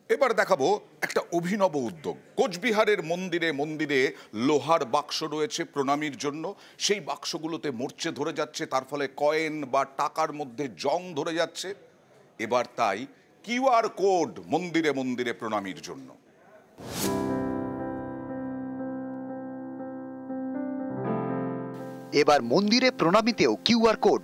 এবার দেখাবো একটা অভিনব উদ্যোগ। কোচবিহারের মন্দিরে মন্দিরে লোহার বাক্স রয়েছে প্রণামীর জন্য। সেই বাক্সগুলোতে মরচে ধরে যাচ্ছে, তার ফলে কয়েন বা টাকার মধ্যে জং ধরে যাচ্ছে। এবার তাই কিউআর কোড মন্দিরে মন্দিরে প্রণামীর জন্য। এবার মন্দিরে প্রণামীতেও কিউআর কোড।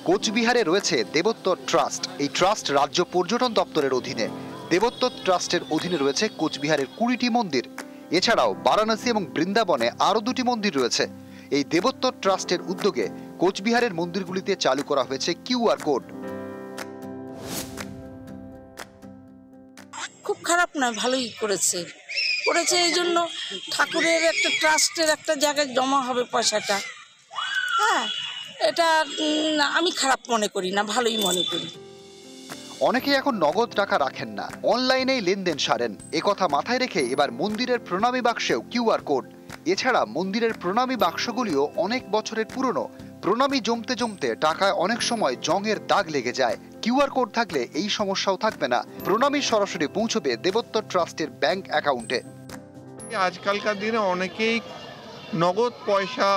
কোচবিহারে রয়েছে দেবোত্তর ট্রাস্ট। এই ট্রাস্ট রাজ্য পর্যটন দপ্তরের অধীনে। দেবোত্তর ট্রাস্টের অধীনে রয়েছে কোচবিহারের 20টি মন্দির। এছাড়াও বারাণসী এবং বৃন্দাবনে আরও 2টি মন্দির রয়েছে। এই দেবোত্তর ট্রাস্টের উদ্যোগে কোচবিহারের মন্দিরগুলিতে চালু করা হয়েছে কিউআর কোড। খুব খারাপ না, ভালোই করেছে এই জন্য ঠাকুরের একটা ট্রাস্টের একটা জায়গায় জমা হবে পয়সাটা। হ্যাঁ, এটা আমি খারাপ মনে করি না, ভালোই মনে করি। অনেকেই এখন নগদ টাকা রাখেন না, অনলাইনেই লেনদেন সারেন। একথা মাথায় রেখে এবার মন্দিরের প্রণামী বাক্সেও কিউআর কোড। এছাড়া মন্দিরের প্রণামী বাক্সগুলিও অনেক বছরের পুরনো। প্রণামী জমতে জমতে টাকায় অনেক সময় জংয়ের দাগ লেগে যায়। কিউআর কোড থাকলে এই সমস্যাও থাকবে না। প্রণামী সরাসরি পৌঁছবে দেবোত্তর ট্রাস্টের ব্যাংক অ্যাকাউন্টে। আজকালকার দিনে অনেকেই নগদ পয়সা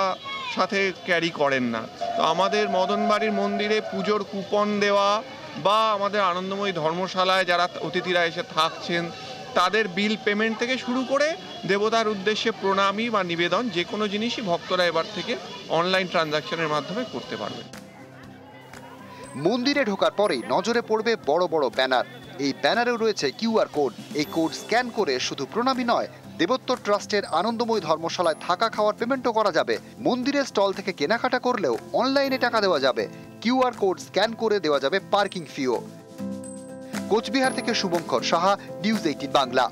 সাথে ক্যারি করেন না, তো আমাদের মদনবাড়ির মন্দিরে পুজোর কুপন দেওয়া বা আমাদের আনন্দময়ী ধর্মশালায় যারা অতিথিরা এসে থাকছেন তাদের বিল পেমেন্ট থেকে শুরু করে দেবতার উদ্দেশ্যে প্রণামী বা নিবেদন যে কোনো জিনিসই ভক্তরা এবার থেকে অনলাইন ট্রানজাকশনের মাধ্যমে করতে পারবে। মন্দিরে ঢোকার পরেই নজরে পড়বে বড় বড় ব্যানার। এই ব্যানারেও রয়েছে কিউআর কোড। এই কোড স্ক্যান করে শুধু প্রণামী নয়, দেবোত্তর ট্রাস্টের আনন্দময়ী ধর্মশালায় থাকা খাওয়ার পেমেন্টও করা যাবে। মন্দিরের স্টল থেকে কেনাকাটা করলেও অনলাইনে টাকা দেওয়া যাবে। কিউআর কোড স্ক্যান করে দেওয়া যাবে পার্কিং ফিও। কোচবিহার থেকে শুভঙ্কর সাহা, নিউজ 18 বাংলা।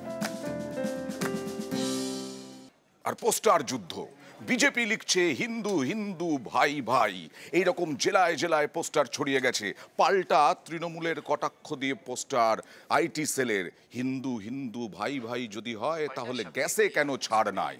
আর পোস্টার যুদ্ধ। বিজেপি লিখছে হিন্দু হিন্দু ভাই ভাই। এইরকম জেলায় জেলায় পোস্টার ছড়িয়ে গেছে। পাল্টা তৃণমূলের কটাক্ষ দিয়ে পোস্টার আইটি সেলের। হিন্দু হিন্দু ভাই ভাই যদি হয় তাহলে গ্যাসে কেন ছাড় নাই?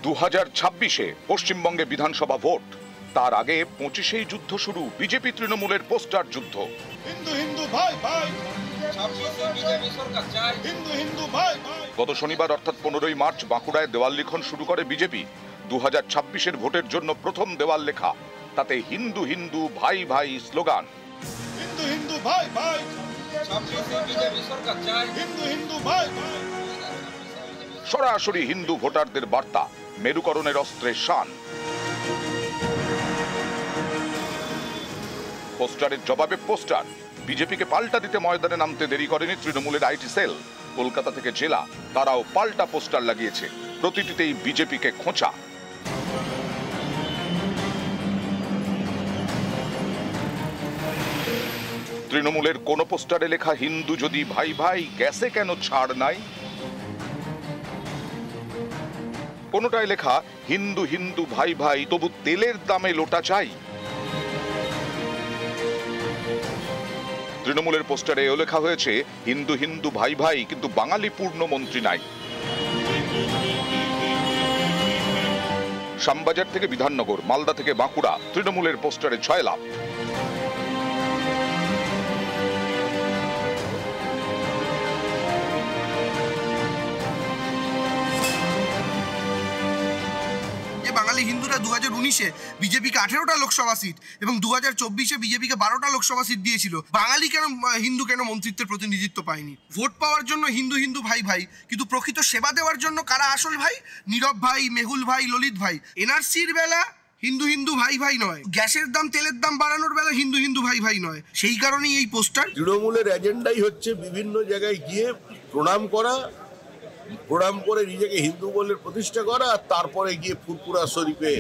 2026-এ পশ্চিমবঙ্গে বিধানসভা ভোট। তার আগে 25-এই যুদ্ধ শুরু, বিজেপি তৃণমূলের পোস্টার যুদ্ধ। হিন্দু হিন্দু ভাই ভাই, হিন্দু হিন্দু ভাই ভাই। গত শনিবার অর্থাৎ 15ই মার্চ বাঁকুড়ায় দেওয়াল লিখন শুরু করে বিজেপি। 2026-এর ভোটের জন্য প্রথম দেওয়াল লেখা, তাতে হিন্দু হিন্দু ভাই ভাই স্লোগান। হিন্দু হিন্দু ভাই ভাই, হিন্দু হিন্দু ভাই ভাই। সরাসরি হিন্দু ভোটারদের বার্তা, মেরুকরণের অস্ত্রের শান। পোস্টারের জবাবে পোস্টার। বিজেপিকে পাল্টা দিতে ময়দানে নামতে দেরি করেনি তৃণমূলের আইটি সেল। কলকাতা থেকে জেলা তারাও পাল্টা পোস্টার লাগিয়েছে, প্রতিটিতেই বিজেপিকে খোঁচা। তৃণমূলের কোন পোস্টারে লেখা হিন্দু যদি ভাই ভাই, গ্যাসে কেন ছাড় নাই? কোনটায় লেখা হিন্দু হিন্দু ভাই ভাই, তবু তেলের দামে লোটা চাই। তৃণমূলের পোস্টারে এও লেখা হয়েছে হিন্দু হিন্দু ভাই ভাই, কিন্তু বাঙালি পূর্ণ মন্ত্রী নাই। শ্যামবাজার থেকে বিধাননগর, মালদা থেকে বাঁকুড়া, তৃণমূলের পোস্টারে 6 লাভ। বাঙালি হিন্দুরা 2019-এ বিজেপিকে 18টা লোকসভা সিট এবং 2024-এ বিজেপিকে 12টা লোকসভা সিট দিয়েছিল। বাঙালি কেন, হিন্দু কেন মন্ত্রিত্বের প্রতিনিধিত্ব পায়নি? ভোট পাওয়ার জন্য হিন্দু হিন্দু ভাই ভাই, কিন্তু প্রকৃত সেবা দেওয়ার জন্য কারা আসল ভাই? নীরব ভাই, মেহুল ভাই, ললিত ভাই। এনআরসির বেলা হিন্দু হিন্দু ভাই ভাই নয়, গ্যাসের দাম তেলের দাম বাড়ানোর বেলা হিন্দু হিন্দু ভাই ভাই নয়। সেই কারণেই এই পোস্টার। তৃণমূলের এজেন্ডাই হচ্ছে বিভিন্ন জায়গায় গিয়ে প্রণাম করা, প্রণাম করে নিজেকে হিন্দু বলে প্রতিষ্ঠা করা, আর তারপরে গিয়ে ফুরপুরা শরীফে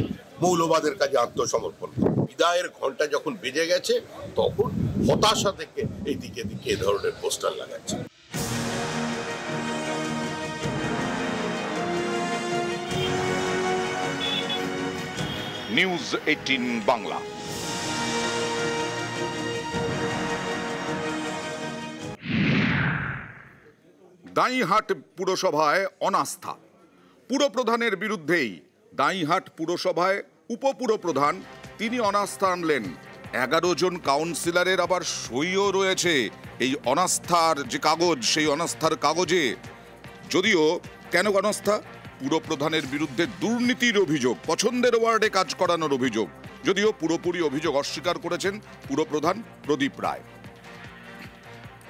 মৌলবাদের কাজে আত্মসমর্পণ। বিদায়ের ঘন্টা যখন বেজে গেছে তখন হতাশা থেকে এদিকে দিকে এ ধরনের পোস্টার লাগাচ্ছে। নিউজ 18 বাংলা। দাঁইহাট পুরসভায় অনাস্থা, পুরপ্রধানের বিরুদ্ধেই দাঁইহাট পুরসভায় উপপুরপ্রধান তিনি অনাস্থা আনলেন। 11 জন কাউন্সিলরের আবার সইও রয়েছে এই অনাস্থার যে কাগজ, সেই অনাস্থার কাগজে। যদিও কেন অনাস্থা? পুরপ্রধানের বিরুদ্ধে দুর্নীতির অভিযোগ, পছন্দের ওয়ার্ডে কাজ করানোর অভিযোগ। যদিও পুরোপুরি অভিযোগ অস্বীকার করেছেন পুরপ্রধান প্রদীপ রায়।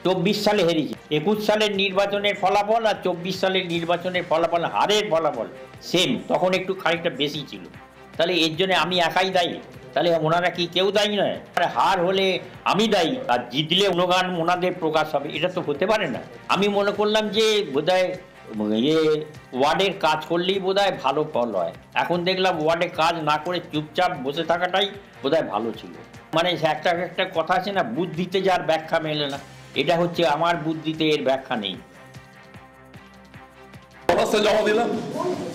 24 সালে হেরেছে, 21 সালের নির্বাচনের ফলাফল আর 24 সালের নির্বাচনের ফলাফল, হারের ফলাফল সেম, তখন একটু খানিকটা বেশি ছিল। তাহলে এর জন্য আমি একাই দায়ী? তাহলে ওনারা কি কেউ দায়ী নয়? হার হলে আমি দায়ী আর জিতলে অনুগান ওনাদের প্রকাশ হবে, এটা তো হতে পারে না। আমি মনে করলাম যে বোধহয় ওয়ার্ডের কাজ করলেই বোধহয় ভালো ফল হয়। এখন দেখলাম ওয়ার্ডে কাজ না করে চুপচাপ বসে থাকাটাই বোধহয় ভালো ছিল। মানে একটা কথা আছে না, বুদ্ধিতে যার ব্যাখ্যা মেলে না, এটা হচ্ছে আমার বুদ্ধিতে এর ব্যাখ্যা নেই। জমা দিলাম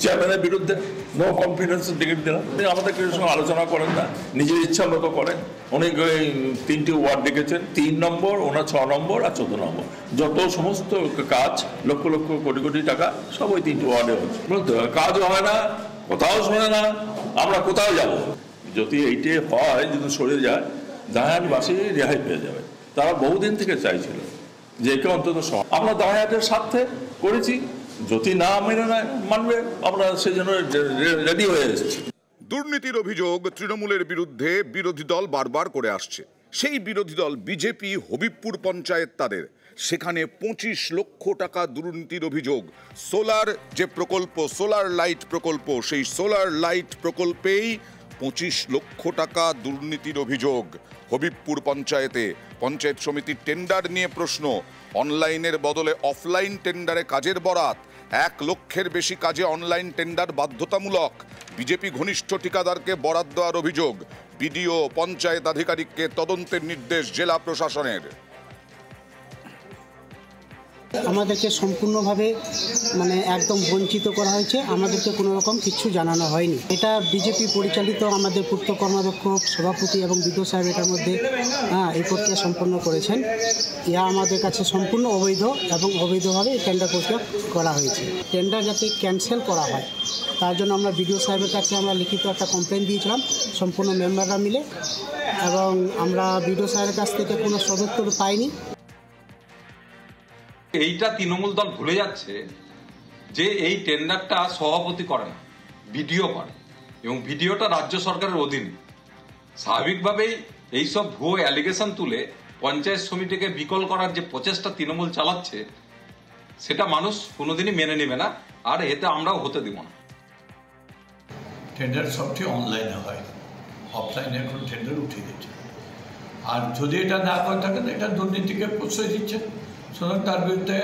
চেয়ারম্যানের বিরুদ্ধে, নো কনফিডেন্সের টিকিট দিলাম। আমাদের কেউ সঙ্গে আলোচনা করেন না, নিজের ইচ্ছা মতো করেন। উনি 3টি ওয়ার্ড ডেকেছেন, 3 নম্বর, ওনার 6 নম্বর আর 14 নম্বর, যত সমস্ত কাজ লক্ষ লক্ষ কোটি কোটি টাকা সব ওই 3টি ওয়ার্ডে হচ্ছে। কাজও হয় না, কোথাও শোনে না, আমরা কোথাও যাব? যদি এইটে হয়, যদি সরে যায়, দাঁড়ানবাসী রেহাই পেয়ে যাবে। তারা বহুদিন থেকে চাইছিল যে একে অন্তত আমরা দাঁড়াহাটের স্বার্থে করেছি, যদি না মেনে নেয় মানবে, আমরা সেজন্য রেডি হয়ে এসেছি। দুর্নীতির অভিযোগ তৃণমূলের বিরুদ্ধে বিরোধী দল বারবার করে আসছে। সেই বিরোধী দল বিজেপি হবিবপুর পঞ্চায়েত তাদের, সেখানে 25 লক্ষ টাকা দুর্নীতির অভিযোগ। সোলার যে প্রকল্প, সোলার লাইট প্রকল্প, সেই সোলার লাইট প্রকল্পেই 25 লক্ষ টাকা দুর্নীতির অভিযোগ হবিবপুর পঞ্চায়েতে। পঞ্চায়েত সমিতির টেন্ডার নিয়ে প্রশ্ন, অনলাইনের বদলে অফলাইন টেন্ডারে কাজের বরাত। 1 লক্ষের বেশি কাজে অনলাইন টেন্ডার বাধ্যতামূলক। বিজেপি ঘনিষ্ঠ ঠিকাদারকে বরাদ দেওয়ার অভিযোগ। বিডিও পঞ্চায়েত আধিকারিককে তদন্তের নির্দেশ জেলা প্রশাসনের। আমাদেরকে সম্পূর্ণভাবে একদম বঞ্চিত করা হয়েছে, আমাদেরকে কোনো রকম কিছু জানানো হয়নি। এটা বিজেপি পরিচালিত আমাদের পূর্ত কর্মাধ্যক্ষ, সভাপতি এবং বিডিও সাহেব এটার মধ্যে এই প্রক্রিয়া সম্পন্ন করেছেন। ইহা আমাদের কাছে সম্পূর্ণ অবৈধ এবং অবৈধভাবে এই টেন্ডার প্রক্রিয়া করা হয়েছে। টেন্ডার যাতে ক্যান্সেল করা হয় তার জন্য আমরা বিডিও সাহেবের কাছে আমরা লিখিত একটা কমপ্লেন দিয়েছিলাম সম্পূর্ণ মেম্বাররা মিলে, এবং আমরা বিডিও সাহেবের কাছ থেকে কোনো সদুত্তর পাইনি। এইটা তৃণমূল দল ভুলে যাচ্ছে যে এই টেন্ডারটা সভাপতি করে না, বিডিও করে, এবং ভিডিওটা রাজ্য সরকারের অধীনে। স্বাভাবিকভাবেই এইসব ভুয়ো অ্যালিগেশন তুলে পঞ্চায়েত সমিতিকে বিকল করার যে প্রচেষ্টা তৃণমূল চালাচ্ছে, সেটা মানুষ কোনোদিনই মেনে নেবে না, আর এতে আমরাও হতে দিব না। টেন্ডার সবটি অনলাইনে হয়, অফলাইনে এখন টেন্ডার উঠিয়ে দিচ্ছে। আর যদি এটা না করে থাকেন, এটা দুর্নীতিকে প্রশ্রয় দিচ্ছে। সুতরাং তার বিরুদ্ধে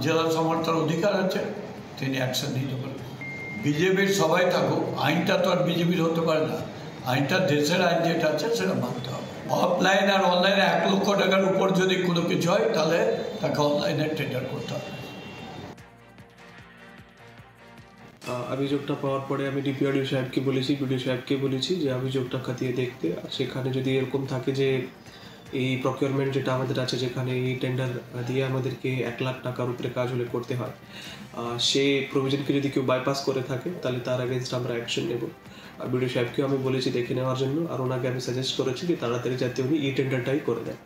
জেলা সমর্থন অধিকার আছে, তিনি অ্যাকশন নিতে পারেন। বিজেপির সবাই থাকুক, আইনটা তো আর বিজেপির হতে পারে না। আইনটা দেশের আইন যেটা আছে সেটা মানতে হবে। অফলাইন আর অনলাইনে 1 লক্ষ টাকার উপর যদি কোনো কিছু হয়, তাহলে তাকে অনলাইনে টেন্ডার করতে হবে। অভিযোগটা পাওয়ার পরে আমি ডিপিআরডিও সাহেবকে বলেছি, বিডিও সাহেবকে বলেছি যে অভিযোগটা খতিয়ে দেখতে। আর সেখানে যদি এরকম থাকে যে এই প্রকিউরমেন্ট যেটা আমাদের আছে, যেখানে এই টেন্ডার দিয়ে আমাদেরকে 1 লাখ টাকার উপরে কাজ হলে করতে হয়, সে প্রভিশনকে যদি কেউ বাইপাস করে থাকে তাহলে তার এগেনস্ট আমরা অ্যাকশন নেব। আর বিডিও সাহেবকেও আমি বলেছি দেখে নেওয়ার জন্য, আর ওনাকে আমি সাজেস্ট করেছি যে তাড়াতাড়ি যাতে উনি এই টেন্ডারটাই করে দেন।